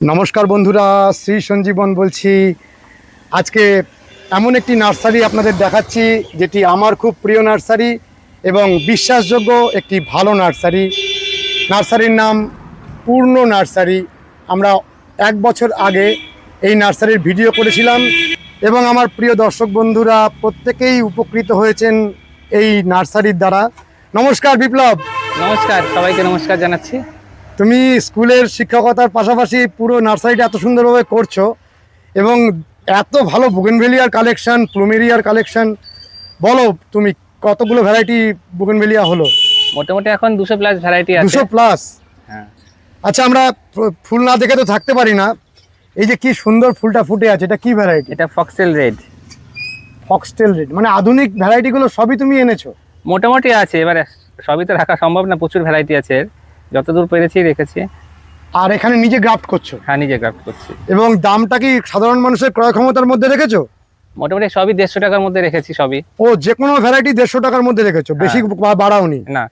নমস্কার বন্ধুরা, শ্রী সঞ্জীবন বলছি। আজকে এমন একটি নার্সারি আপনাদের দেখাচ্ছি যেটি আমার খুব প্রিয় নার্সারি এবং বিশ্বাসযোগ্য একটি ভালো নার্সারি। নার্সারির নাম পূর্ণ নার্সারি। আমরা 1 বছর আগে এই নার্সারির ভিডিও করেছিলাম এবং আমার প্রিয় দর্শক বন্ধুরা প্রত্যেকেই উপকৃত হয়েছেন এই নার্সারির দ্বারা। নমস্কার বিপ্লব। নমস্কার, সবাইকে নমস্কার জানাচ্ছি। তুমি স্কুলের শিক্ষকতার পাশাপাশি পুরো নার্সারিটা এত সুন্দরভাবে করছো এবং এত ভালো বুগেনভেলিয়ার কালেকশন, প্লুমেরিয়ার কালেকশন, বলো তুমি কতগুলো ভ্যারাইটি বুগেনভেলিয়া হলো? মোটামুটি এখন 200 প্লাস ভ্যারাইটি আছে। 200 প্লাস? হ্যাঁ। আচ্ছা, আমরা ফুল না দেখে তো থাকতে পারি না। এই যে কি সুন্দর ফুলটা ফুটে আছে, এটা কি ভ্যারাইটি? এটা ফক্সটেল রেড। ফক্সটেল রেড মানে আধুনিক ভ্যারাইটিগুলো সবই তুমি এনেছো? মোটামুটি আছে, এবারে সবই তো রাখা সম্ভব না, প্রচুর ভ্যারাইটি আছে, যতদূর পেরেছি রেখেছি। আর এখানে নিজে গ্রাফট করছো? হ্যাঁ, নিজে গ্রাফট করছি। এবং দামটা কি সাধারণ মানুষের ক্রয় ক্ষমতার মধ্যে রেখেছো? মোটামুটি সবই 150 টাকার মধ্যে রেখেছি সবই। ও, যে কোনো ভ্যারাইটি 150 টাকার মধ্যে রেখেছো? বেশি বাড়াওনি? না,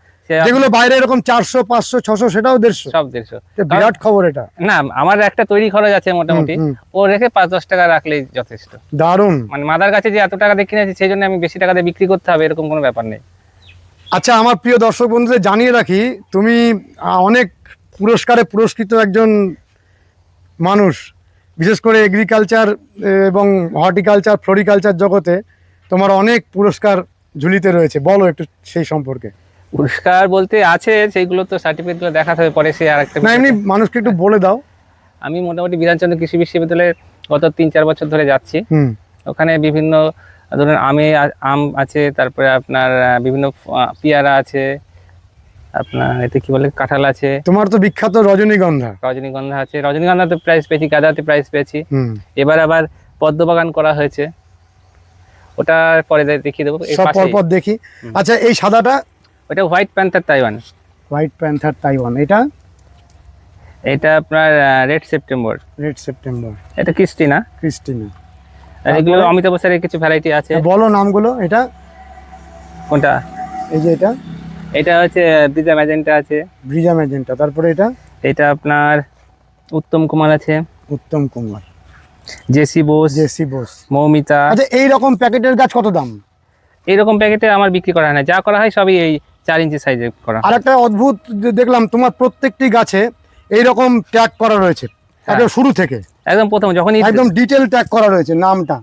যেগুলো বাইরে এরকম 400, 500, 600 সেটাও 150? সব 150। বিরাট খবর এটা। না, আমার একটা তৈরি খরচ আছে মোটামুটি, ও রেখে 5-10 টাকা রাখলেই যথেষ্ট। দারুণ। মানে মাদার কাছে যে এত টাকা দিয়ে কিনেছি সেই জন্য আমি বেশি টাকা দিয়ে বিক্রি করতে হবে এরকম কোনো ব্যাপার নেই। আচ্ছা, আমার প্রিয় দর্শক বন্ধুদের জানিয়ে রাখি, তুমি অনেক পুরস্কারে পুরস্কৃত একজন মানুষ। বিশেষ করে এগ্রিকালচার এবং হর্টিকালচার, ফ্লোরিকালচার জগতে তোমার অনেক পুরস্কার ঝুলিতে রয়েছে। বলো একটু সেই সম্পর্কে। পুরস্কার বলতে আছে, সেইগুলো তো সার্টিফিকেটগুলো দেখাতে হবে পরে, সে আরেকটা না, এমনি মানুষকে একটু বলে দাও। আমি মোটামুটি বিধানচন্দ্র কৃষি বিশ্ববিদ্যালয়ে গত 3-4 বছর ধরে যাচ্ছি। ওখানে বিভিন্ন ধরুন আম আছে, তারপরে আপনার বিভিন্ন পেয়ারা আছে, আপনার এতে কি বলে কাঁঠাল আছে। তোমার তো বিখ্যাত রজনীগন্ধা। রজনীগন্ধা আছে, রজনীগন্ধাতে প্রাইজ পেয়েছি, গাঁদাতে প্রাইজ পেয়েছি। এবার আবার পদ্মবাগান করা হয়েছে, ওটা পরে দেখিয়ে দেবো। সব পরপর দেখি। আচ্ছা, এই সাদাটা? ওটা white panther Taiwan. White panther Taiwan. এটা? এটা আপনার রেড সেপ্টেম্বর। Red September. এটা ক্রিস্টিনা। ক্রিস্টিনা। এগুলো অমিতাভ স্যারের কিছু ভ্যারাইটি আছে। বলো নামগুলো। এটা কোনটা? এই যে এটা? এটা হচ্ছে ব্রিজা ম্যাজেন্টা আছে। Brezza magenta. তারপরে এটা? এটা আপনার উত্তম কুমার আছে। উত্তম কুমার। জেসি বোস। জেসি বোস। মৌমিতা। আচ্ছা, এই রকম প্যাকেটের গাছ কত দাম? এইরকম প্যাকেটে আমার বিক্রি করা হয় না, যা করা হয় সবই এই 4 ইঞ্চি সাইজে করা। আর একটা অদ্ভুত দেখলাম, তোমার প্রত্যেকটি গাছে এইরকম ট্যাগ করা রয়েছে একদম শুরু থেকে। একদম প্রথম যখন একদম ডিটেল ট্যাগ করা রয়েছে নামটা,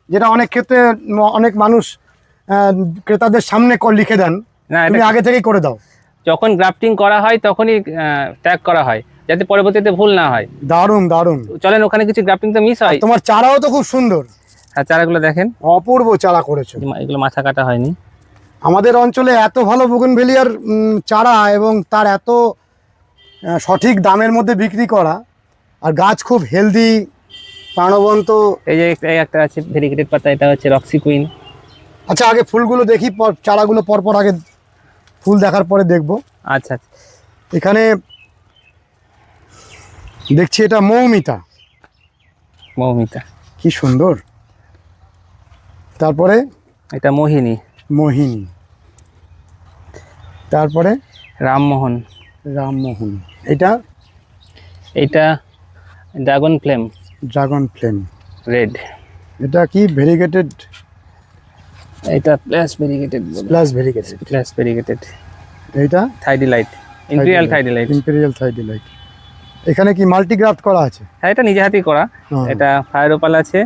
যেটা অনেক ক্ষেত্রে অনেক মানুষ ক্রেতাদের সামনে লিখে দেন। না, তুমি আগে থেকেই করে দাও? যখন গ্রাফটিং করা হয় তখনই ট্যাগ করা হয়, যাতে পরবর্তীতে ভুল না হয়। দারুণ দারুণ। চলেন, ওখানে কিছু গ্রাফটিং তো মিস হয়। তোমার চারাও তো খুব সুন্দর। হ্যাঁ, চারাগুলো দেখেন, অপূর্ব চারা করেছো। এগুলো মাথা কাটা হয়নি। আমাদের অঞ্চলে এত ভালো বুগেনভেলিয়ার চারা এবং তার এত সঠিক দামের মধ্যে বিক্রি করা, আর গাছ খুব হেলদি, প্রাণবন্ত। এই যে একটা আছে ভেরিগেটেড পাতা, এটা হচ্ছে রক্সি কুইন। আচ্ছা, আগে ফুলগুলো দেখি, চারাগুলো পরপর আগে ফুল দেখার পরে দেখবো। আচ্ছা, এখানে দেখছি এটা মৌমিতা। মৌমিতা, কি সুন্দর। তারপরে এটা মোহিনী। মোহিনী। তারপরে রামমোহন। রামমোহন। এটা? এটা dragon flame. Dragon flame red. এটা কি ভেরিগেটেড? এটা plus variegated. Plus variegated. Plus variegated. এইটা Thai Delight, imperial Thai Delight. Imperial Thai Delight. এখানে কি মাল্টিগ্রাফট করা আছে? হ্যাঁ, এটা নিজে হাতেই করা। এটা ফায়ার ওপাল আছে।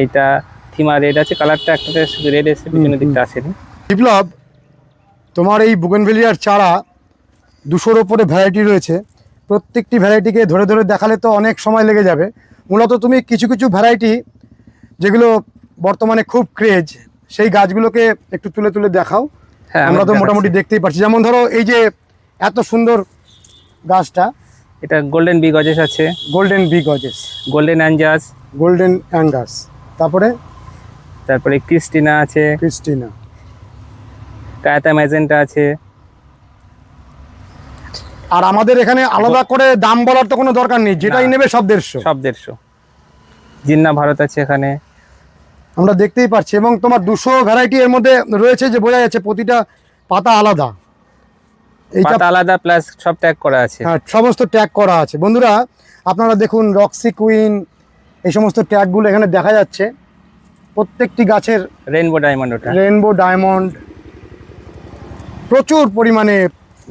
এইটা থিমা রেড আছে, কালারটা একটাতে রেড এসে পিছনের দিকটা আসেনি। বিপ্লব, তোমার এই বুগেনভেলিয়ার চারা 200-র ওপরে ভ্যারাইটি রয়েছে। প্রত্যেকটি ভ্যারাইটিকে ধরে ধরে দেখালে তো অনেক সময় লেগে যাবে। মূলত তুমি কিছু কিছু ভ্যারাইটি যেগুলো বর্তমানে খুব ক্রেজ, সেই গাছগুলোকে একটু তুলে তুলে দেখাও। হ্যাঁ, আমরা তো মোটামুটি দেখতেই পাচ্ছি। যেমন ধরো এই যে এত সুন্দর গাছটা, এটা গোল্ডেন বি গজেস আছে। গোল্ডেন বি গজেস। Golden Angus. Golden Angus. তারপরে ক্রিস্টিনা আছে। ক্রিস্টিনা। কায়াতা ম্যাজেন্টা আছে। আর আমাদের এখানে আলাদা করে দাম বলার তো কোনো দরকার নেই, যেটাই নেবে সব 150। সব 150। জিন্না ভারত আছে এখানে, আমরা দেখতেই পাচ্ছি। এবং তোমার 200 ভ্যারাইটি এর মধ্যে রয়েছে, যে বোঝা যাচ্ছে প্রতিটা পাতা আলাদা। এইটা আলাদা, প্লাস সব ট্যাগ করা আছে। হ্যাঁ, সমস্ত ট্যাগ করা আছে। বন্ধুরা, আপনারা দেখুন রক্সি কুইন, এই সমস্ত ট্যাগগুলো এখানে দেখা যাচ্ছে। প্রত্যেকটি গাছের রেইনবো ডায়মন্ড, ওটা রেইনবো ডায়মন্ড, প্রচুর পরিমাণে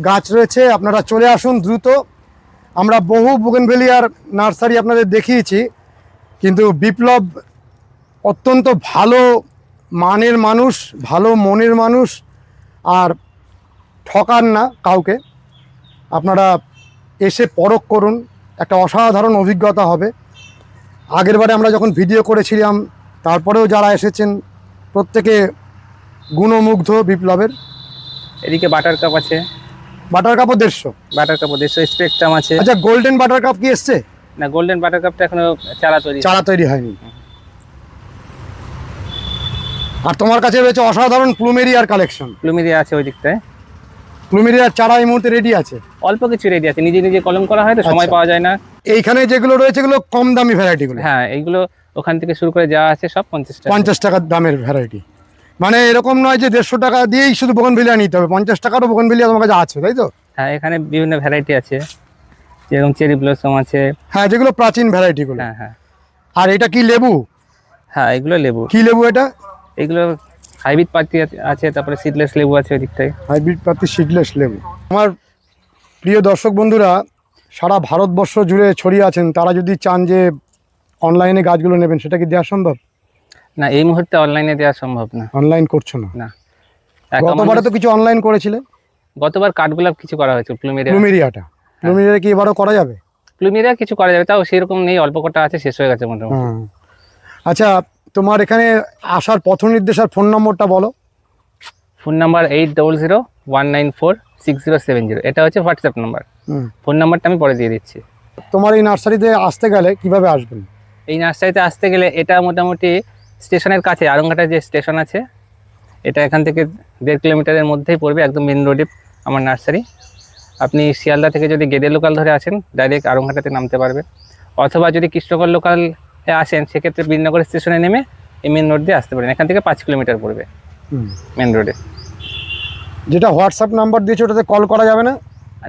গাছ রয়েছে। আপনারা চলে আসুন দ্রুত। আমরা বহু বোগেনভেলিয়ার নার্সারি আপনাদের দেখিয়েছি, কিন্তু বিপ্লব অত্যন্ত ভালো মানের মানুষ, ভালো মনের মানুষ, আর ঠকান না কাউকে। আপনারা এসে পরখ করুন, একটা অসাধারণ অভিজ্ঞতা হবে। আগেরবারে আমরা যখন ভিডিও করেছিলাম, তারপরেও যারা এসেছেন প্রত্যেকে গুণমুগ্ধ বিপ্লবের। এদিকে বাটার কাপ আছে, বাটার কাপও 150। বাটার কাপ 150, স্পেকট্রাম আছে। আচ্ছা, গোল্ডেন বাটার কাপ কি এসছে? না, গোল্ডেন বাটার কাপটা এখনো চারা তৈরি হয়নি। আর তোমার কাছে রয়েছে অসাধারণ প্লুমেরিয়ার কালেকশন। প্লুমেরিয়া আছে ওই দিকটায়। প্লুমেরিয়ার চারা এই মুহূর্তে রেডি আছে? অল্প কিছু রেডি আছে, নিজে নিজে কলম করা হয় তো, সময় আচ্ছা। পাওয়া যায় না। এইখানে যেগুলো রয়েছে এগুলো কম দামি ভ্যারাইটিগুলো? হ্যাঁ, এইগুলো ওখান থেকে শুরু করে যা আছে সব 50 টাকা। 50 টাকার দামের ভ্যারাইটি, মানে এরকম নয় যে 150 টাকা দিয়েই শুধু বোগেনভেলিয়া নিতে হবে, 50 টাকারও বোগেনভেলিয়া তোমার কাছে আছে, তাই তো? হ্যাঁ, এখানে বিভিন্ন ভ্যারাইটি আছে, যেরকম চেরি ব্লসম আছে। হ্যাঁ, যেগুলো প্রাচীন ভ্যারাইটিগুলো। হ্যাঁ হ্যাঁ। আর এটা কি লেবু? হ্যাঁ, এগুলো লেবু। কি লেবু এটা? এগুলো হাইব্রিড পাতি আছে, তারপরে সিডলেস লেবু আছে ওই দিকটায়। হাইব্রিড পাতি সিডলেস লেবু। আমার প্রিয় দর্শক বন্ধুরা সারা ভারতবর্ষ জুড়ে ছড়িয়ে আছেন, তারা যদি চান যে অনলাইনে গাছগুলো নেবেন, সেটা কি দেওয়া সম্ভব? না, এই মুহূর্তে অনলাইনে দেওয়া সম্ভব না। অনলাইন করছো না? না। গতবারে তো কিছু অনলাইন করেছিলে। গতবার কাঠগোলাপ কিছু করা হয়েছে, প্লুমেরিয়াটা। প্লুমেরিয়া কি এবারও করা যাবে? প্লুমেরিয়া কিছু করা যাবে, তাও সেরকম নেই, অল্প কটা আছে, শেষ হয়ে গেছে মোটামুটি। আচ্ছা, তোমার এখানে আসার পথ নির্দেশ আর ফোন নম্বরটা বলো। ফোন নাম্বার 8001946070, এটা হচ্ছে হোয়াটসঅ্যাপ নাম্বার। ফোন নাম্বারটা আমি পরে দিয়ে দিচ্ছি। তোমার এই নার্সারিতে আসতে গেলে কিভাবে আসবেন? এই নার্সারিতে আসতে গেলে এটা মোটামুটি স্টেশনের কাছে, আরংঘাটা যে স্টেশন আছে, এটা এখান থেকে 1.5 কিলোমিটারের মধ্যেই পড়বে, একদম মেন রোডে আমার নার্সারি। আপনি শিয়ালদা থেকে যদি গেদে লোকাল ধরে আসেন, ডাইরেক্ট আরংঘাটাতে নামতে পারবেন, অথবা যদি কৃষ্ণগড় লোকালে আসেন সেক্ষেত্রে বীরনগর স্টেশনে নেমে এই মেন রোড দিয়ে আসতে পারেন। এখান থেকে 5 কিলোমিটার পড়বে মেন রোডে। যেটা হোয়াটসঅ্যাপ নাম্বার দিয়েছো ওটাতে কল করা যাবে না?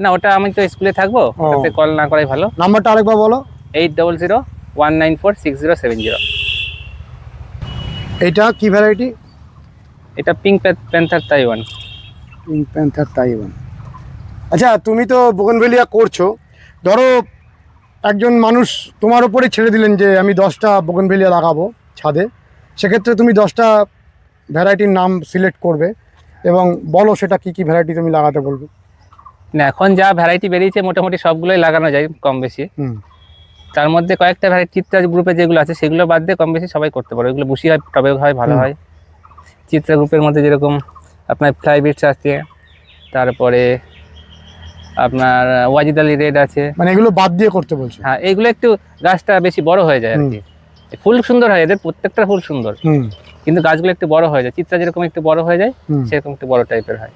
না, ওটা আমি তো স্কুলে থাকবো, ওটাতে কল না করাই ভালো। নাম্বারটা আরেকবার বলো। 8001946070। এইটা কি ভ্যারাইটি? এটা pink panther Taiwan. Pink panther Taiwan. আচ্ছা, তুমি তো বোগেনভেলিয়া করছো, ধরো একজন মানুষ তোমার ওপরে ছেড়ে দিলেন যে আমি 10টা বোগেনভেলিয়া লাগাবো ছাদে, সেক্ষেত্রে তুমি 10টা ভ্যারাইটির নাম সিলেক্ট করবে এবং বলো সেটা কি কি ভ্যারাইটি তুমি লাগাতে বলবে। না, এখন যা ভ্যারাইটি বেরিয়েছে মোটামুটি সবগুলোই লাগানো যায় কম বেশি। তার মধ্যে কয়েকটা ভ্যারাইটি চিত্রা গ্রুপে যেগুলো আছে সেগুলো বাদ দিয়ে কম বেশি সবাই করতে পারে। ওইগুলো বুশি হয়, টবে হয়, ভালো হয়। চিত্রা গ্রুপের মধ্যে যেরকম আপনার ফ্লাইবিটস আছে, তারপরে আপনার ওয়াজিদ আলী রেড আছে। মানে এগুলো বাদ দিয়ে করতে বলছো? হ্যাঁ, এইগুলো একটু গাছটা বেশি বড় হয়ে যায় আর কি। ফুল সুন্দর হয়, এদের প্রত্যেকটা ফুল সুন্দর, কিন্তু গাছগুলো একটু বড় হয়ে যায়। চিত্রা যেরকম একটু বড় হয়ে যায়, সেরকম একটু বড় টাইপের হয়।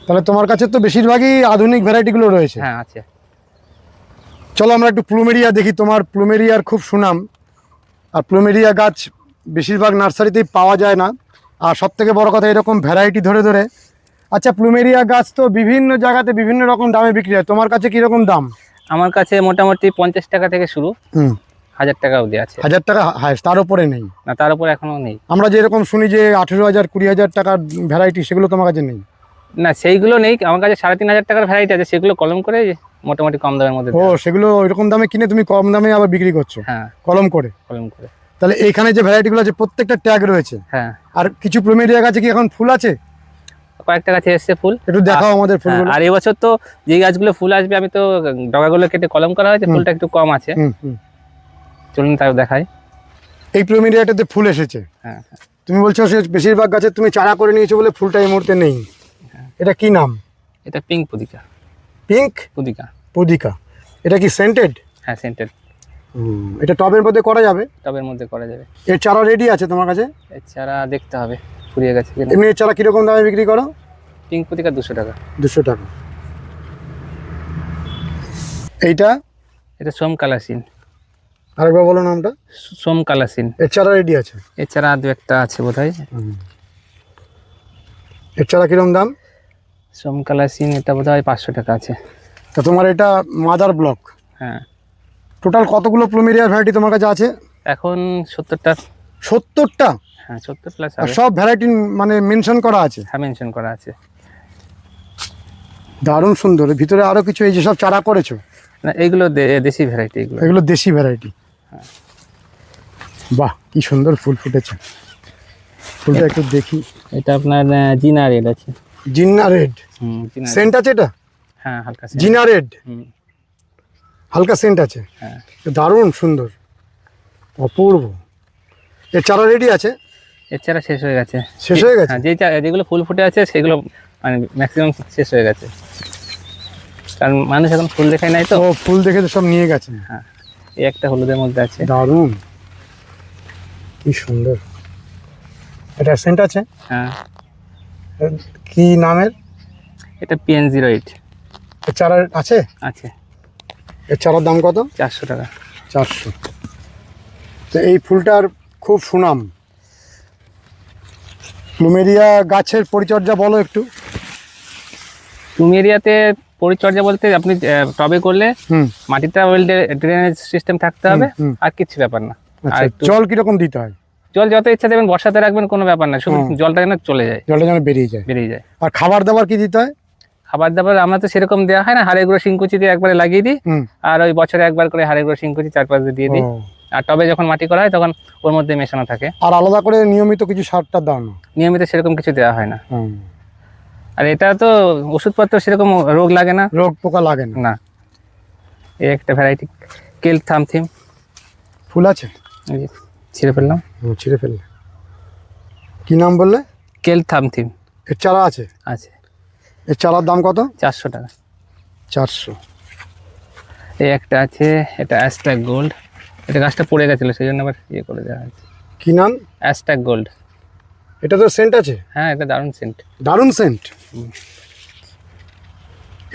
তাহলে তোমার কাছে তো বেশিরভাগই আধুনিক ভ্যারাইটিগুলো রয়েছে। হ্যাঁ, আছে। চলো আমরা একটু প্লুমেরিয়া দেখি। তোমার প্লুমেরিয়ার খুব সুনাম, আর প্লুমেরিয়া গাছ বেশিরভাগ নার্সারিতেই পাওয়া যায় না, আর সব থেকে বড় কথা এরকম ভ্যারাইটি ধরে ধরে। আচ্ছা, প্লুমেরিয়া গাছ তো বিভিন্ন জায়গাতে বিভিন্ন রকম দামে বিক্রি হয়, তোমার কাছে কিরকম দাম? আমার কাছে মোটামুটি 50 টাকা থেকে শুরু, 1000 টাকা অবধি আছে। 1000 টাকা হায়েস্ট, তার উপরে নেই? না, তার উপরে এখনো নেই। আমরা যেরকম শুনি যে 18,000 20,000 টাকার ভ্যারাইটি, সেগুলো তোমার কাছে নেই? না, সেইগুলো নেই আমার কাছে। 3,500 টাকার ভ্যারাইটি আছে, সেগুলো কলম করে মোটামুটি কম দামের মধ্যে। ও, সেগুলো ওইরকম দামে কিনে তুমি কম দামে আবার বিক্রি করছো? হ্যাঁ, কলম করে। কলম করে। তাহলে এইখানে যে ভ্যারাইটিগুলো আছে প্রত্যেকটা ট্যাগ রয়েছে? হ্যাঁ। আর কিছু প্লুমেরিয়া গাছে কি এখন ফুল আছে? কয়েকটা গাছে এসছে ফুল, একটু দেখাও আমাদের ফুলগুলো। আর এবছর তো যে গাছগুলো ফুল আসবে, আমি তো ডগাগুলো কেটে কলম করা হয়েছে, ফুলটা একটু কম আছে। চলুন তাও দেখাই। এই প্লুমেরিয়াটাতে ফুল এসেছে? হ্যাঁ। তুমি বলছো সে বেশিরভাগ গাছে তুমি চারা করে নিয়েছো বলে ফুলটা এই মুহূর্তে নেই। এটা কি নাম? এটা পিঙ্ক পুদিকা। পিঙ্ক পুদিকা? পুদিকা। এটা কি সেন্টেড? হ্যাঁ, সেন্টেড। এটা টবের মধ্যে করা যাবে? টবের মধ্যে করা যাবে। এর চারা রেডি আছে তোমার কাছে? এর চারা দেখতে হবে ফুরিয়ে গেছে কিনা। এমনি এর চারা কিরকম দামে বিক্রি করো? পিঙ্ক পুদিকা 200 টাকা। 200 টাকা। এইটা? এটা সোম কালাসিন। আরেকবার বলো নামটা। সোম কালাসিন। এর চারা রেডি আছে? এর চারা দু একটা আছে বোধহয়। এর চারা কিরকম দাম? সোম কালাসিন এটা বোধহয় 500 টাকা আছে। তা তোমার এটা মাদার ব্লক? হ্যাঁ। টোটাল কতগুলো প্লুমেরিয়ার ভ্যারাইটি তোমার কাছে আছে? এখন 70টা। 70টা? হ্যাঁ 70 প্লাস আর হবে। সব ভ্যারাইটি মানে মেনশন করা আছে? হ্যাঁ মেনশন করা আছে। দারুণ সুন্দর। ভিতরে আরো কিছু এই যে সব চারা করেছো? না এইগুলো দেশি ভ্যারাইটি, এগুলো এগুলো দেশি ভ্যারাইটি। বাহ কি সুন্দর ফুল ফুটেছে। ফুলটা একটু দেখি। এটা আপনার জিনা রেড আছে। জিন্না রেড জিনা সেন্ট আছে এটা? হ্যাঁ হালকা জিনা রেড হালকা সেন্ট আছে। হ্যাঁ দারুণ সুন্দর, অপূর্ব। এর চারা রেডি আছে? এর চারা শেষ হয়ে গেছে। শেষ হয়ে গেছে? হ্যাঁ যেগুলো ফুল ফুটে আছে সেগুলো মানে ম্যাক্সিমাম শেষ হয়ে গেছে, কারণ মানুষ এখন ফুল দেখায় নাই তো। ও ফুল দেখে তো সব নিয়ে গেছে। হ্যাঁ এই একটা হলুদের মধ্যে আছে। দারুণ, কি সুন্দর। এটা সেন্ট আছে? হ্যাঁ। কি নামের? এটা PN08 এর চারা আছে? আছে। এর চারার দাম কত? 400 টাকা। 400। তো এই ফুলটার খুব সুনাম। প্লুমেরিয়া গাছের পরিচর্যা বলো একটু। প্লুমেরিয়াতে পরিচর্যা বলতে আপনি টবে করলে মাটিটা ওয়েল ড্রেনেজ সিস্টেম থাকতে হবে, আর কিছু ব্যাপার না। আর একটু জল কিরকম দিতে হয়? জল যত ইচ্ছা দেবেন, বর্ষাতে রাখবেন কোনো ব্যাপার না, শুধু জলটা যেন চলে যায়, জলটা যেন বেরিয়ে যায়। আর খাবার দাবার কি দিতে হয়? খাবার দাবার আমরা তো সেরকম দেওয়া হয় না, হাড়ে গুঁড়ো শিংকুচি দিয়ে একবারে লাগিয়ে দিই, আর ওই বছরে একবার করে হাড়ে গুঁড়ো শিংকুচি 4-5 দিয়ে দিই। আর টবে যখন মাটি করা হয় তখন ওর মধ্যে মেশানো থাকে। আর আলাদা করে নিয়মিত কিছু সারটা দাও না? নিয়মিত সেরকম কিছু দেওয়া হয় না। আর এটা তো ওষুধপত্র সেরকম রোগ লাগে না, রোগ পোকা লাগে না। না। এই একটা ভ্যারাইটি কেলথামথিম ফুল আছে? ছিঁড়ে ফেললাম। ছিঁড়ে ফেললে। কি নাম বললে? কেলথামথিম। এর চারা আছে? আছে। এর চারার দাম কত? 400 টাকা। 400। এই একটা আছে, এটা অ্যাস্ট্যাক গোল্ড। এটা গাছটা পড়ে গেছিল সেই জন্য আবার ইয়ে করে দেওয়া হয়েছে। কি নাম? অ্যাস্ট্যাক গোল্ড। এটা তো সেন্ট আছে? হ্যাঁ এটা দারুণ সেন্ট। দারুণ সেন্ট।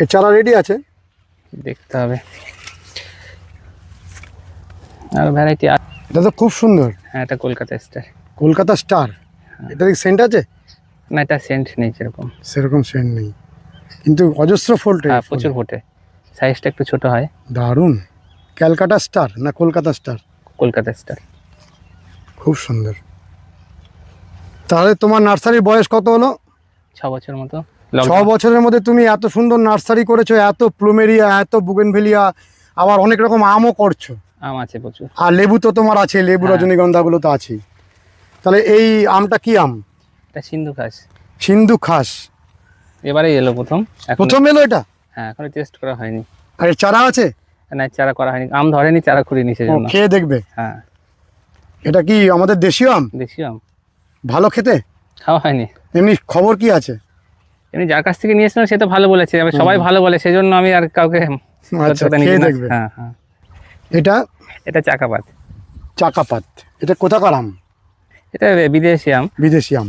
এর চারা রেডি আছে? দেখতে হবে। আর ভ্যারাইটি। এটা তো খুব সুন্দর। হ্যাঁ এটা কলকাতা স্টার। কলকাতা স্টার। এটা কি সেন্ট আছে? না এটা সেন্ট নেই সেরকম। সেরকম সেন্ট নেই, কিন্তু অজস্র ফোল্টে। হ্যাঁ প্রচুর ফোটে, সাইজটা একটু ছোট হয়। দারুণ। ক্যালকাটা স্টার না কলকাতা স্টার? কলকাতা স্টার। খুব সুন্দর। তাহলে তোমার নার্সারির বয়স কত হলো? 6 বছর মতো। 6 বছরের মধ্যে তুমি এত সুন্দর নার্সারি করেছো, এত প্লুমেরিয়া, এত বুগেনভেলিয়া, আবার অনেক রকম আমও করছো। আম আছে প্রচুর। আর লেবু তো তোমার আছে, লেবু রজনীগন্ধাগুলো তো আছেই। তাহলে এই আমটা কি আম? এটা সিন্ধু ঘাস। সিন্ধু ঘাস এবারেই এলো প্রথম। প্রথম এলো এটা? হ্যাঁ এখনো টেস্ট করা হয়নি। আর এর চারা আছে? না চারা করা হয়নি, আম ধরেনি, চারা খুঁড়িনি সেজন্য। খেয়ে দেখবে? হ্যাঁ। এটা কি আমাদের দেশীয় আম? দেশীয় আম। ভালো খেতে? খাওয়া হয়নি। এমনি খবর কি আছে? এমনি যার কাছ থেকে নিয়েছিলাম সে তো ভালো বলেছে, এবার সবাই ভালো বলে সেজন্য আমি আর কাউকে খেয়ে দেখবে। হ্যাঁ হ্যাঁ। এটা? এটা চাকাপাত। চাকাপাত। এটা কোথাকার আম? এটা বিদেশি আম। বিদেশি আম।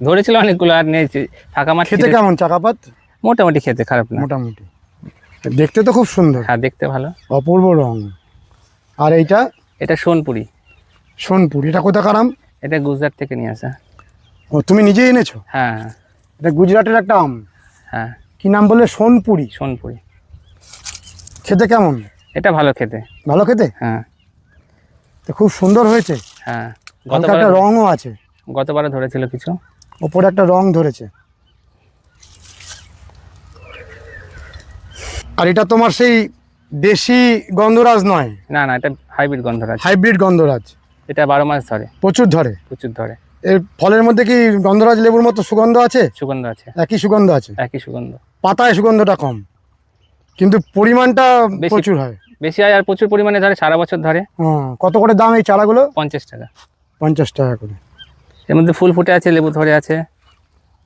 ধরেছিল অনেকগুলো আর নিয়েছি, ফাঁকা মাঠ। খেতে কেমন চাকাপাত? মোটামুটি খেতে খারাপ না। মোটামুটি। দেখতে তো খুব সুন্দর। হ্যাঁ দেখতে ভালো। অপূর্ব রং। আর এইটা? এটা সোনপুরি। সোনপুর। এটা কোথাকার আম? এটা গুজরাট থেকে নিয়ে আসা। ও তুমি নিজেই এনেছো? হ্যাঁ। এটা গুজরাটের একটা আম। হ্যাঁ। কি নাম বললে? সোনপুরি। সোনপুরি। খেতে কেমন? এটা ভালো খেতে। ভালো খেতে? হ্যাঁ। তো খুব সুন্দর হয়েছে। হ্যাঁ হালকা একটা রঙও আছে। গতবারে ধরেছিল কিছু। ওপরে একটা রং ধরেছে। আর এটা তোমার সেই দেশি গন্ধরাজ নয়? না না এটা হাইব্রিড গন্ধরাজ। হাইব্রিড গন্ধরাজ। এটা 12 মাস ধরে। প্রচুর ধরে? প্রচুর ধরে। এর ফলের মধ্যে কি গন্ধরাজ লেবুর মতো সুগন্ধ আছে? সুগন্ধ আছে। একই সুগন্ধ আছে? একই সুগন্ধ। পাতায় সুগন্ধটা কম, কিন্তু পরিমাণটা প্রচুর হয়। বেশি হয় আর প্রচুর পরিমাণে ধরে, সারা বছর ধরে। কত করে দাম এই চারাগুলো? 50 টাকা। 50 টাকা করে। এর মধ্যে ফুল ফুটে আছে, লেবু ধরে আছে।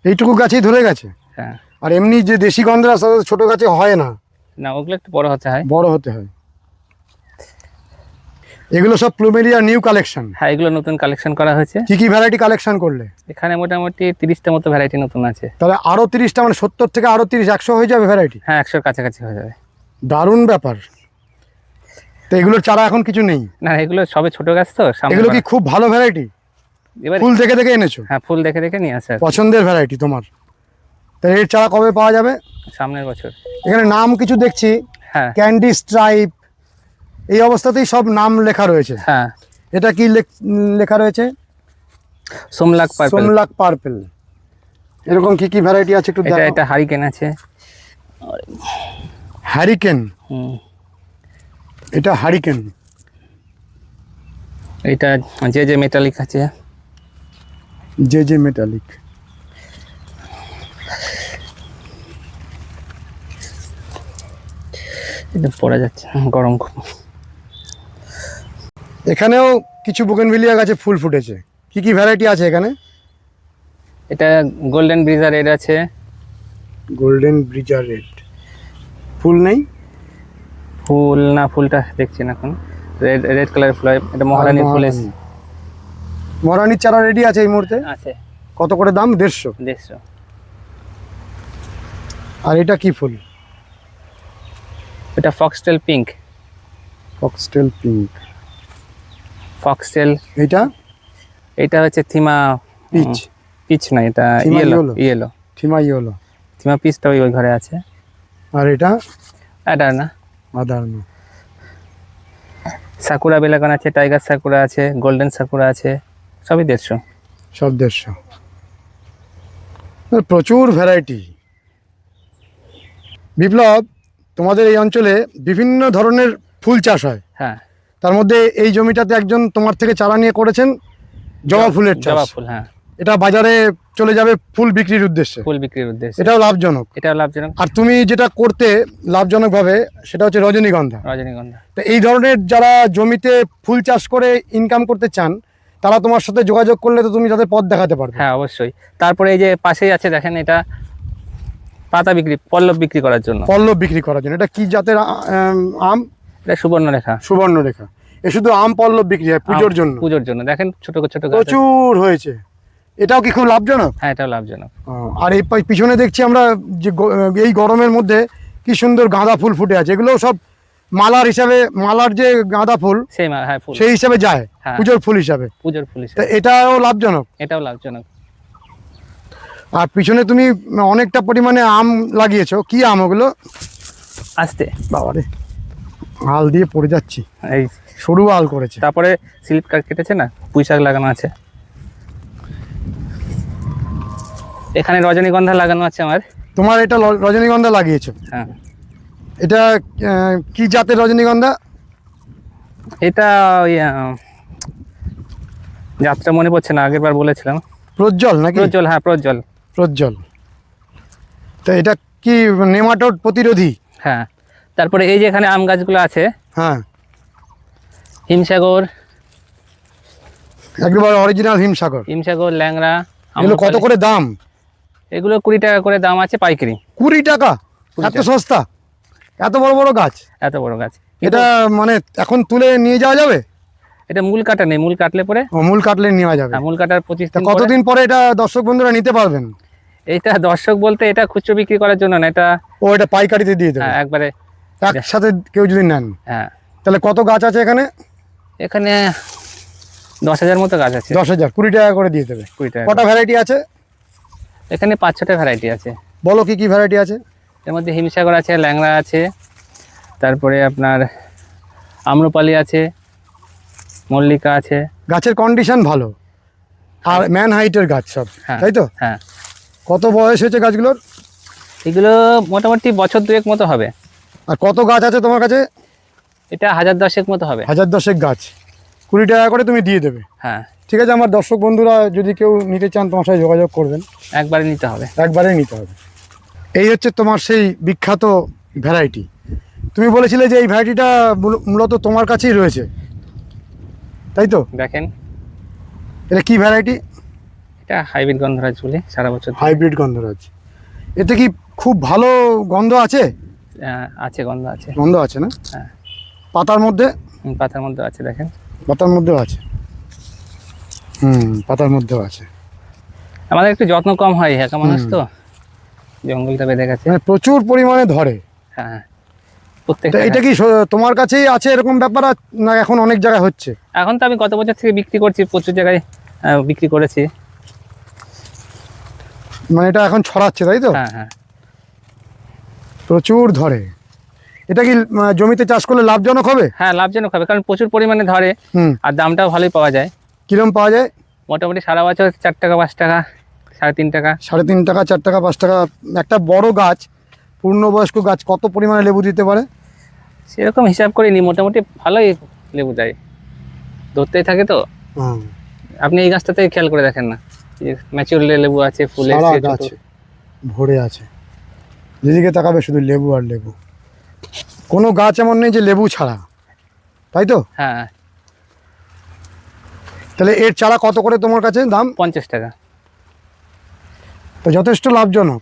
এইটুকু গাছেই ধরে গেছে? হ্যাঁ। আর এমনি যে দেশি গন্ধরাজ ছোট গাছে হয় না? না ওগুলো একটু বড় হতে হয়। বড় হতে হয়। এগুলো সব প্লুমেরিয়া নিউ কালেকশন? হ্যাঁ এগুলো নতুন কালেকশন করা হয়েছে। কি কি ভ্যারাইটি কালেকশন করলে? এখানে মোটামুটি 30টা মতো ভ্যারাইটি নতুন আছে। তাহলে আরো 30টা, মানে 70 থেকে আরো 30, 100 হয়ে যাবে ভ্যারাইটি? হ্যাঁ 100-র কাছাকাছি হয়ে যাবে। দারুণ ব্যাপার। তো এগুলোর চারা এখন কিছু নেই? না এগুলো সবে ছোট গাছ তো। এগুলো কি খুব ভালো ভ্যারাইটি? এবার ফুল দেখে দেখে এনেছো? হ্যাঁ ফুল দেখে দেখে নিয়ে আসা। পছন্দের ভ্যারাইটি তোমার। তো এর চারা কবে পাওয়া যাবে? সামনের বছর। এখানে নাম কিছু দেখছি, হ্যাঁ ক্যান্ডি স্ট্রাইপ, এই অবস্থাতেই সব নাম লেখা রয়েছে। হ্যাঁ, এটা কি লেখা রয়েছে? সোমলাখ পার্পল। সোমলাখ পার্পল। এরকম কি কি ভ্যারাইটি আছে একটু এটা দেখাও। এটা হারিকেন আছে। হ্যারিকেন। এটা হ্যারিকেন। এটা যে মেটালিক আছে। যে মেটালিক। এটা পড়া যাচ্ছে, গরম খুব। এখানেও কিছু বুগেনভিলিয়া গাছে ফুল ফুটেছে। কি কি ভ্যারাইটি আছে এখানে? এটা গোল্ডেন ব্রিজার রেড আছে। গোল্ডেন ব্রিজার রেড। ফুল নেই? ফুল না, ফুলটা দেখছি না এখন। রেড রেড কালার ফুল, এটা মহারানীর ফুল আছে। মহারানীর চারা রেডি আছে এই মুহূর্তে? আছে। কত করে দাম? 150। 150। আর এটা কি ফুল? এটা foxtail pink. Foxtail pink. Foxtail. এটা হচ্ছে থিমা পিচ। পিচ না, এটা থিমা ইয়েলো। yellow। ইয়েলো থিমা ইয়েলো। থিমা পিচটা ওই ঘরে আছে। আর এটা এটা না, আদার না। সাকুরা বেলাগন আছে, টাইগার সাকুরা আছে, গোল্ডেন সাকুরা আছে, সবই 150। সব 150। প্রচুর ভ্যারাইটি। বিপ্লব, তোমাদের এই অঞ্চলে বিভিন্ন ধরনের ফুল চাষ হয়। হ্যাঁ, তার মধ্যে এই জমিটাতে একজন তোমার থেকে চারা নিয়ে করেছেন জবা ফুলের জবা চাষ। ফুল। হ্যাঁ, এটা বাজারে চলে যাবে ফুল বিক্রির উদ্দেশ্যে। ফুল বিক্রির উদ্দেশ্যে এটাও লাভজনক। এটাও লাভজনক। আর তুমি যেটা করতে লাভজনকভাবে সেটা হচ্ছে রজনীগন্ধা। রজনীগন্ধা। তো এই ধরনের যারা জমিতে ফুল চাষ করে ইনকাম করতে চান তারা তোমার সাথে যোগাযোগ করলে তো তুমি তাদের পথ দেখাতে পারবে। হ্যাঁ, অবশ্যই। তারপরে এই যে পাশেই আছে দেখেন, এটা পাতা বিক্রি, পল্লব বিক্রি করার জন্য। পল্লব বিক্রি করার জন্য। এটা কি জাতের আম? এটা সুবর্ণরেখা। সুবর্ণরেখা। এ শুধু আম পল্লব বিক্রি হয় পুজোর জন্য? পুজোর জন্য। দেখেন ছোট ছোট গাছ আছে। প্রচুর হয়েছে। এটাও কি খুব লাভজনক? হ্যাঁ, এটাও লাভজনক। আর এই পিছনে দেখছি আমরা যে এই গরমের মধ্যে কি সুন্দর গাঁদা ফুল ফুটে আছে। এগুলো সব মালার হিসাবে, মালার যে গাঁদা ফুল সেই মাল, হ্যাঁ, ফুল সেই হিসাবে যায়, হ্যাঁ। পুজোর ফুল হিসাবে। পুজোর ফুল তা হিসেবে এটাও লাভজনক? এটাও লাভজনক। আর পিছনে তুমি অনেকটা পরিমাণে আম লাগিয়েছো। কি আম ওগুলো? আস্তে বাবারে, আল দিয়ে পড়ে যাচ্ছি। এই সরু আল করেছে। তারপরে স্লিপ কাট কেটেছে না, পুঁই শাক লাগানো আছে। এখানে রজনীগন্ধা লাগানো আছে আমার। তোমার এটা রজনীগন্ধা লাগিয়েছো? হ্যাঁ। এটা কি জাতের রজনীগন্ধা? এটা ওই যাত্রা মনে পড়ছে না, আগের বার বলেছিলাম। প্রজ্জ্বল নাকি? প্রজ্জ্বল, হ্যাঁ, প্রজ্জ্বল। প্রজ্জ্বল। তো এটা কি নেমাটোড প্রতিরোধী? হ্যাঁ। তারপরে এই যে এখানে আম গাছগুলো আছে, হ্যাঁ, হিমসাগর। একেবারে অরিজিনাল হিমসাগর। হিমসাগর, ল্যাংড়া। এগুলো কত করে দাম? এগুলো 20 টাকা করে দাম আছে পাইকারি। 20 টাকা? 20 এত সস্তা? এত বড় বড় গাছ? এত বড় গাছ। এটা মানে এখন তুলে নিয়ে যাওয়া যাবে? এটা মূল কাটা নেই, মূল কাটলে পরে। মূল কাটলে নেওয়া যাবে। হ্যাঁ, মূল কাটার 25 তা দিন পরে। কতদিন পরে এটা দর্শক বন্ধুরা নিতে পারবেন? এটা দর্শক বলতে এটা খুচরো বিক্রি করার জন্য না, এটা ও এটা পাইকারিতে দিয়ে দেবে? হ্যাঁ, একবারে। একসাথে কেউ যদি নেন? হ্যাঁ। তাহলে কত গাছ আছে এখানে? এখানে 10,000 মতো গাছ আছে। 10,000। 20 টাকা করে দিয়ে দেবে। 20 টাকা। কটা ভ্যারাইটি আছে? এখানে 5-6টা ভ্যারাইটি আছে। বলো কি কি ভ্যারাইটি আছে? এর মধ্যে হিমসাগর আছে, ল্যাংড়া আছে, তারপরে আপনার আম্রপালি আছে, মল্লিকা আছে। গাছের কন্ডিশন ভালো আর ম্যান হাইটের গাছ সব, হ্যাঁ। তাই তো? হ্যাঁ। কত বয়স হয়েছে গাছগুলোর? এগুলো মোটামুটি বছর 2 মতো হবে। আর কত গাছ আছে তোমার কাছে? এটা 1010 মতো হবে। 1010 গাছ। 20 টাকা করে তুমি দিয়ে দেবে। হ্যাঁ, ঠিক আছে। আমার দর্শক বন্ধুরা যদি কেউ নিতে চান তোমার সাথে যোগাযোগ করবেন। একবারে নিতে হবে। একবারেই নিতে হবে। এই হচ্ছে তোমার সেই বিখ্যাত ভ্যারাইটি। তুমি বলেছিলে যে এই ভ্যারাইটিটা মূলত তোমার কাছেই রয়েছে, তাই তো? দেখেন, এটা কি ভ্যারাইটি? এটা হাইব্রিড গন্ধরাজ বলে, সারা বছর ধরে। হাইব্রিড গন্ধরাজ। এতে কি খুব ভালো গন্ধ আছে? আছে, গন্ধ আছে। গন্ধ আছে না? হ্যাঁ। পাতার মধ্যে? পাতার মধ্যে আছে, দেখেন। পাতার মধ্যেও আছে। পাতার মধ্যেও আছে। আমাদের একটু যত্ন কম হয়, একা মানুষ তো, জঙ্গলটা বেঁধে গেছে। মানে প্রচুর পরিমাণে ধরে। হ্যাঁ, তা প্রত্যেকটা। এটা কি তোমার কাছেই আছে এরকম ব্যাপার, না এখন অনেক জায়গায় হচ্ছে? এখন তো আমি গত বছর থেকে বিক্রি করছি, প্রচুর জায়গায় বিক্রি করেছি। মানে এটা এখন ছড়াচ্ছে, তাই তো? হ্যাঁ, হ্যাঁ। প্রচুর ধরে। এটা কি জমিতে চাষ করলে লাভজনক হবে? হ্যাঁ, লাভজনক হবে, কারণ প্রচুর পরিমাণে ধরে হুম। আর দামটাও ভালোই পাওয়া যায়। কিরম পাওয়া যায়? মোটামুটি সারা বছর 4 টাকা 5 টাকা 3.5 টাকা। 3.5 টাকা, 4 টাকা, 5 টাকা। একটা বড় গাছ, পূর্ণবয়স্ক গাছ কত পরিমাণে লেবু দিতে পারে? সেরকম হিসাব করিনি, মোটামুটি ভালোই লেবু দেয়, ধরতেই থাকে তো। আপনি এই গাছটাতে খেয়াল করে দেখেন না, ম্যাচিউর লেবু আছে, ফুলে সারা গাছে ভরে আছে, যেদিকে তাকাবে শুধু লেবু আর লেবু। কোনো গাছ এমন নেই যে লেবু ছাড়া, তাই তো? হ্যাঁ। তাহলে এর চারা কত করে তোমার কাছে দাম? 50 টাকা। তো যথেষ্ট লাভজনক।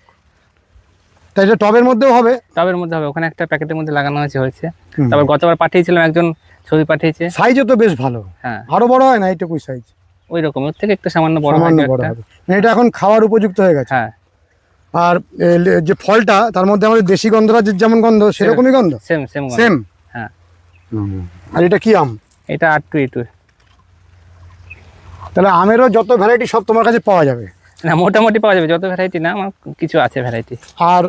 তাই এটা টবের মধ্যেও হবে? টবের মধ্যে হবে, ওখানে একটা প্যাকেটের মধ্যে লাগানো হয়েছে। হুম। তারপর গতবার পাঠিয়েছিলাম, একজন ছবি পাঠিয়েছে। সাইজও তো বেশ ভালো। হ্যাঁ, আরো বড় হয় না এইটুকুই সাইজ? ওই রকম, ওর থেকে একটু সামান্য বড় হয় সামান্য বড় একটা। হবে। এটা এখন খাওয়ার উপযুক্ত হয়ে গেছে। হ্যাঁ, আর যে ফলটা তার মধ্যে আমাদের দেশি গন্ধরাজের যেমন গন্ধ সেরকমই গন্ধ? Same same. হ্যাঁ। আর এটা কি আম? এটা R2E2। তাহলে আমেরও যত ভ্যারাইটি সব তোমার কাছে পাওয়া যাবে? না, মোটামুটি পাওয়া যাবে, যত ভ্যারাইটি না, আমার কিছু আছে ভ্যারাইটি। আর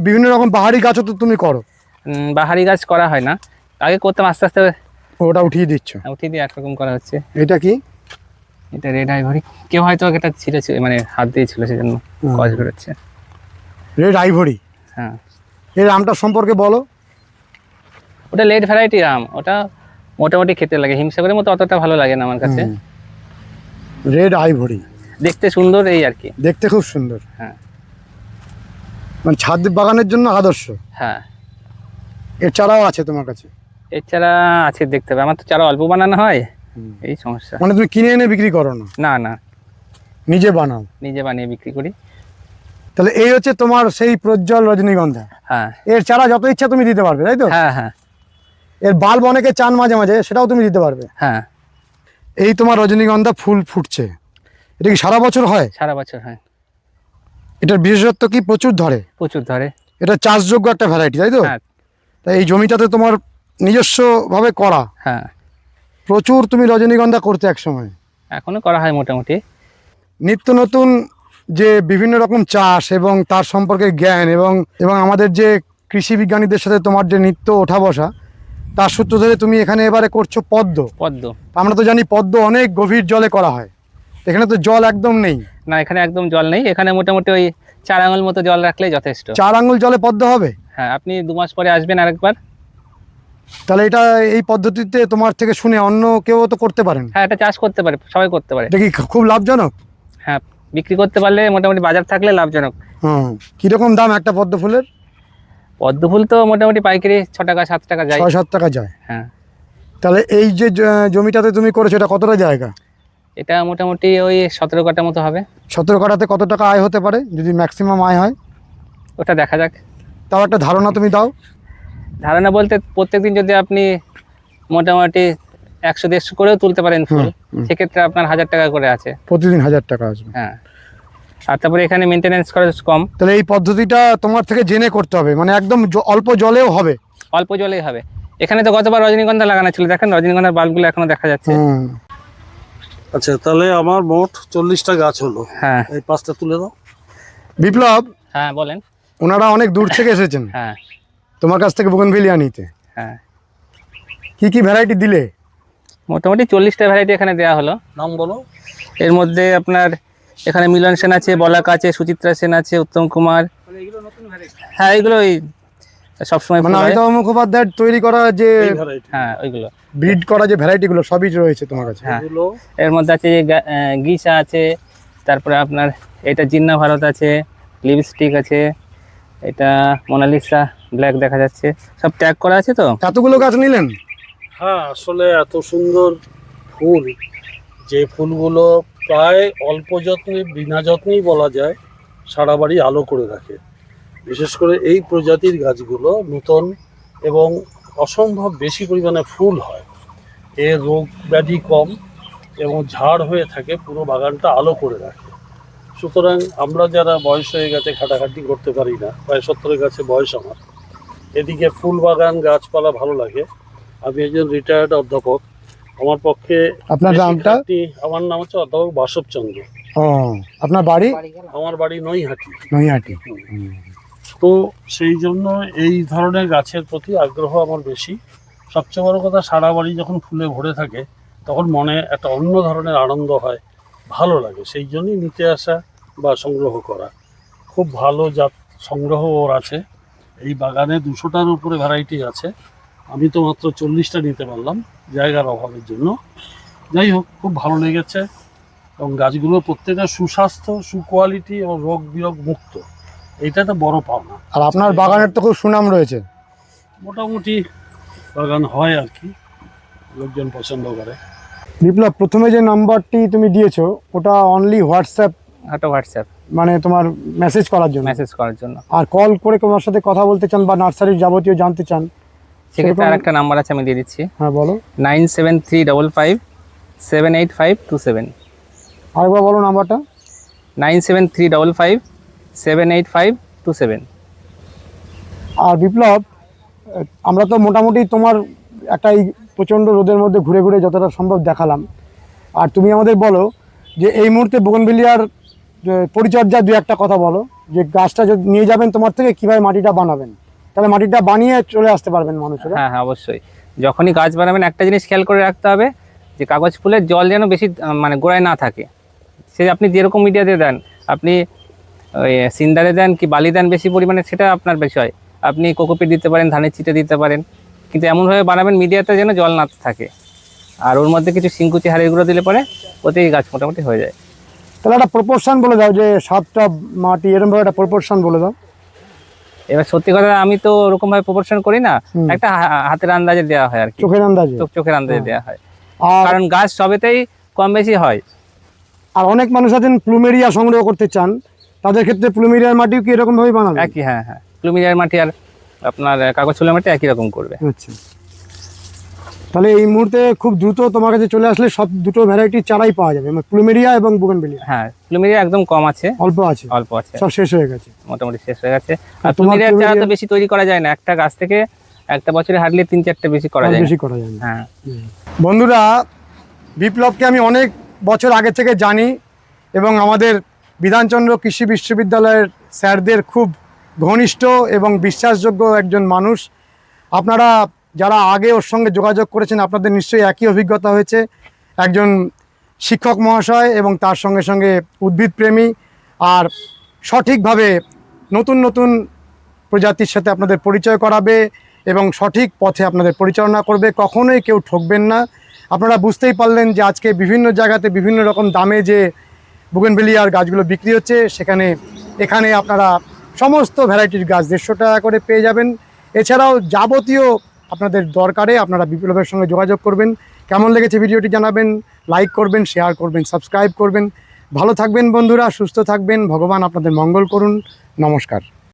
বিভিন্ন রকম বাহারি গাছও তো তুমি করো? বাহারি গাছ করা হয় না, আগে করতাম, আস্তে আস্তে ওটা উঠিয়ে দিচ্ছ? উঠিয়ে দিয়ে একরকম করা হচ্ছে। এটা কি? এটা রেড আইভরি, কেউ হয়তো এটা ছিঁড়েছে, মানে হাত দিয়েছিল, সেজন্য কস বেরোচ্ছে। Red ivory? হ্যাঁ। এর আমটা সম্পর্কে বলো। ওটা লেট ভ্যারাইটি আম, ওটা মোটামুটি খেতে লাগে, হিমসাগরের মতো অতটা ভালো লাগে না আমার কাছে। রেড আইভরি দেখতে সুন্দর, এই আর কি। দেখতে খুব সুন্দর। হ্যাঁ। মানে ছাদ বাগানের জন্য আদর্শ। হ্যাঁ। এর চারাও আছে তোমার কাছে? এছাড়া আছে, দেখতে হবে, আমার তো চারা অল্প বানানো হয়, এই সমস্যা। মানে তুমি কিনে এনে বিক্রি করো না? না না, নিজে বানাও? নিজে বানিয়ে বিক্রি করি। তাহলে এই হচ্ছে তোমার সেই প্রজ্জ্বল রজনীগন্ধা। হ্যাঁ। এর চারা যত ইচ্ছা তুমি দিতে পারবে, তাই তো? হ্যাঁ। হ্যাঁ। এর বাল্ব অনেকে চান মাঝে মাঝে, সেটাও তুমি দিতে পারবে। হ্যাঁ। এই তোমার রজনীগন্ধা ফুল ফুটছে, এটা কি সারা বছর হয়? সারা বছর হয়। এটার বিশেষত্ব কি? প্রচুর ধরে? প্রচুর ধরে। এটা চাষযোগ্য একটা ভ্যারাইটি, তাই তো? হ্যাঁ। তাই এই জমিটাতে তোমার নিজস্বভাবে করা, হ্যাঁ, প্রচুর তুমি রজনীগন্ধা করতে এক সময়। এখনো করা হয় মোটামুটি। নিত্য নতুন যে বিভিন্ন রকম চাষ এবং তার সম্পর্কে জ্ঞান এবং আমাদের যে কৃষি বিজ্ঞানীদের সাথে তোমার যে নিত্য ওঠা বসা, তার সূত্র ধরে তুমি এখানে এবারে করছো পদ্ম। পদ্ম। আমরা তো জানি পদ্ম অনেক গভীর জলে করা হয়, এখানে তো জল একদম নেই। না, এখানে একদম জল নেই, এখানে মোটামুটি ওই 4 আঙুল মতো জল রাখলেই যথেষ্ট। 4 আঙ্গুল জলে পদ্ম হবে? হ্যাঁ, আপনি 2 মাস পরে আসবেন আরেকবার। তাহলে এটা এই পদ্ধতিতে তোমার থেকে শুনে অন্য কেউ তো করতে পারেন? হ্যাঁ, এটা চাষ করতে পারে, সবাই করতে পারে। এটা কি খুব লাভজনক? হ্যাঁ, বিক্রি করতে পারলে মোটামুটি, বাজার থাকলে লাভজনক। কিরকম দাম একটা পদ্ম ফুলের? পদ্ম ফুল তো মোটামুটি পাইকারি 6 টাকা 7 টাকা যায়। 6-7 টাকা যায়? হ্যাঁ। তাহলে এই যে জমিটাতে তুমি করেছো, এটা কতটা জায়গা? এটা মোটামুটি ওই 17 কাঠা মতো হবে। 17 কাঠাতে কত টাকা আয় হতে পারে যদি ম্যাক্সিমাম আয় হয়? ওটা দেখা যাক। তাও একটা ধারণা তুমি দাও। ধারণা বলতে, প্রত্যেকদিন যদি আপনি মোটামুটি 100-150 করেও তুলতে পারেন ফুল, সেক্ষেত্রে আপনার 1000 টাকা করে আছে। প্রতিদিন 1000 টাকা আসবে? হ্যাঁ। আর তারপরে এখানে মেনটেনেন্স খরচ কম। তাহলে এই পদ্ধতিটা তোমার থেকে জেনে করতে হবে, মানে একদম অল্প জলেও হবে? অল্প জলেই হবে। এখানে তো গতবার রজনীগন্ধা লাগানো ছিল, দেখেন রজনীগন্ধার বাল্বগুলো এখনো দেখা যাচ্ছে। আচ্ছা, তাহলে আমার মোট 40টা গাছ হলো। হ্যাঁ। এই 5টা তুলে দাও। বিপ্লব, হ্যাঁ বলেন। ওনারা অনেক দূর থেকে এসেছেন হ্যাঁ। তোমার কাছ থেকে বোগেনভিলিয়া নিতে। হ্যাঁ। কি কি ভ্যারাইটি দিলে? মোটামুটি 40টা ভ্যারাইটি এখানে দেওয়া হলো। নাম বলো। এর মধ্যে আপনার এখানে মিলন সেন আছে, বলাক আছে, সুচিত্রা সেন আছে, উত্তম কুমার। হ্যাঁ, এগুলো ওই সবসময় মানে অমিতাভ মুখোপাধ্যায়ের তৈরি করা যে, হ্যাঁ, ওইগুলো ব্রিড করা যে ভ্যারাইটি গুলো সবই রয়েছে তোমার কাছে? হ্যাঁ। এর মধ্যে আছে যে গিসা আছে, তারপরে আপনার এটা জিন্না ভারত আছে, লিপস্টিক আছে, এটা মোনালিসা ব্ল্যাক দেখা যাচ্ছে, সব ট্যাগ করা আছে। তো এতগুলো গাছ নিলেন? হ্যাঁ, আসলে এত সুন্দর ফুল, যে ফুলগুলো প্রায় অল্প যত্নে, বিনা যত্নেই বলা যায়, সারা বাড়ি আলো করে রাখে। বিশেষ করে এই প্রজাতির গাছগুলো নূতন এবং অসম্ভব বেশি পরিমাণে ফুল হয়, এর রোগ ব্যাধি কম এবং ঝাড় হয়ে থাকে, পুরো বাগানটা আলো করে রাখে। সুতরাং আমরা যারা বয়স হয়ে গেছে, খাটাখাটি করতে পারি না, প্রায় 70 গাছে বয়স আমার, এদিকে ফুল বাগান গাছপালা ভালো লাগে। আমি একজন রিটায়ার্ড অধ্যাপক, আমার পক্ষে। আপনার নামটা? আমার নাম হচ্ছে অধ্যাপক বাসবচন্দ্র। আপনার বাড়ি? আমার বাড়ি নৈহাটি। নৈহাটি। তো সেই জন্য এই ধরনের গাছের প্রতি আগ্রহ আমার বেশি। সবচেয়ে বড় কথা, সারা বাড়ি যখন ফুলে ভরে থাকে তখন মনে একটা অন্য ধরনের আনন্দ হয়, ভালো লাগে। সেই জন্যই নিতে আসা বা সংগ্রহ করা। খুব ভালো জাত সংগ্রহ ওর আছে। এই বাগানে 200টার উপরে ভ্যারাইটি আছে। আমি তো মাত্র 40টা নিতে পারলাম জায়গার অভাবের জন্য। যাই হোক, খুব ভালো লেগেছে। এবং গাছগুলো প্রত্যেকটা সুস্বাস্থ্য, সুকোয়ালিটি এবং রোগ বিয়োগ মুক্ত। এইটা তো বড় পাওনা। আর আপনার বাগানের তো খুব সুনাম রয়েছে। মোটামুটি বাগান হয় আর কি, লোকজন পছন্দ করে। বিপ্লব, প্রথমে যে নাম্বারটি তুমি দিয়েছো ওটা অনলি হোয়াটসঅ্যাপ, একটা হোয়াটসঅ্যাপ মানে তোমার মেসেজ করার জন্য, মেসেজ করার জন্য। আর কল করে তোমার সাথে কথা বলতে চান বা নার্সারির যাবতীয় জানতে চান সেক্ষেত্রে আর একটা নাম্বার আছে, আমি দিয়ে দিচ্ছি। হ্যাঁ বলো। 9735578527। আরেকবার বলো নাম্বারটা। 9735578527। আর বিপ্লব, আমরা তো মোটামুটি তোমার একটা এই প্রচণ্ড রোদের মধ্যে ঘুরে ঘুরে যতটা সম্ভব দেখালাম। আর তুমি আমাদের বলো যে এই মুহূর্তে বোগনভেলিয়ার পরিচর্যা দু একটা কথা বলো, যে গাছটা যদি নিয়ে যাবেন তোমার থেকে কীভাবে মাটিটা বানাবেন, তাহলে মাটিটা বানিয়ে চলে আসতে পারবেন মানুষেরা। হ্যাঁ হ্যাঁ, অবশ্যই। যখনই গাছ বানাবেন একটা জিনিস খেয়াল করে রাখতে হবে, যে কাগজ ফুলের জল যেন বেশি মানে গোড়ায় না থাকে। সে আপনি যেরকম মিডিয়াতে দেন, আপনি ওই সিন্ডারে দেন কি বালি দেন বেশি পরিমাণে, সেটা আপনার বিষয়। আপনি কোকোপিট দিতে পারেন, ধানের চিটে দিতে পারেন, কিন্তু এমনভাবে বানাবেন মিডিয়াতে যেন জল না থাকে। আর ওর মধ্যে কিছু শিংকুচি হাড়ের গুঁড়ো দিলে পরে ওতেই গাছ মোটামুটি হয়ে যায়। তাহলে একটা প্রপোর্শন বলে দাও, যে 7টা মাটি এরকমভাবে একটা প্রপোর্শন বলে দাও। এবার সত্যি কথা, আমি তো ওরকম ভাবে প্রপোর্শন করি না, একটা হাতের আন্দাজে দেওয়া হয় আর কি, চোখের আন্দাজে। চোখের আন্দাজে দেওয়া হয়, আর কারণ গাছ সবেতেই কম বেশি হয়। আর অনেক মানুষ আছেন প্লুমেরিয়া সংগ্রহ করতে চান, তাদের ক্ষেত্রে প্লুমেরিয়ার মাটিও কি এরকম ভাবে বানাবে? একই, হ্যাঁ হ্যাঁ, প্লুমেরিয়ার মাটি আর আপনার কাগজ ফুলের মাটি একই রকম করবে। আচ্ছা, তাহলে এই মুহূর্তে খুব দ্রুত তোমার কাছে চলে আসলে সব দুটো ভ্যারাইটি চারাই পাওয়া যাবে, মানে প্লুমেরিয়া এবং বোগনভেলিয়া। হ্যাঁ, প্লুমেরিয়া একদম কম আছে, অল্প আছে, অল্প আছে, সব শেষ হয়ে গেছে, মোটামুটি শেষ হয়ে গেছে। আর তোমার প্লুমেরিয়ার চারা তো প্লুমেরিয়া- বেশি তৈরি করা যায় না, একটা গাছ থেকে একটা বছরে হার্ডলি 3-4টে বেশি করা যায় না। বেশি করা যায় না। হ্যাঁ, বন্ধুরা, বিপ্লবকে আমি অনেক বছর আগে থেকে জানি এবং আমাদের বিধানচন্দ্র কৃষি বিশ্ববিদ্যালয়ের স্যারদের খুব ঘনিষ্ঠ এবং বিশ্বাসযোগ্য একজন মানুষ। আপনারা যারা আগে ওর সঙ্গে যোগাযোগ করেছেন আপনাদের নিশ্চয়ই একই অভিজ্ঞতা হয়েছে। একজন শিক্ষক মহাশয় এবং তার সঙ্গে সঙ্গে উদ্ভিদপ্রেমী, আর সঠিকভাবে নতুন নতুন প্রজাতির সাথে আপনাদের পরিচয় করাবে এবং সঠিক পথে আপনাদের পরিচালনা করবে। কখনোই কেউ ঠকবেন না। আপনারা বুঝতেই পারলেন যে আজকে বিভিন্ন জায়গাতে বিভিন্ন রকম দামে যে বোগনভেলিয়ার গাছগুলো বিক্রি হচ্ছে, এখানে আপনারা সমস্ত ভ্যারাইটির গাছ 150 টাকা করে পেয়ে যাবেন। এছাড়াও যাবতীয় আপনাদের দরকারে আপনারা বিপ্লবের সঙ্গে যোগাযোগ করবেন। কেমন লেগেছে ভিডিওটি জানাবেন, লাইক করবেন, শেয়ার করবেন, সাবস্ক্রাইব করবেন। ভালো থাকবেন বন্ধুরা, সুস্থ থাকবেন, ভগবান আপনাদের মঙ্গল করুন। নমস্কার।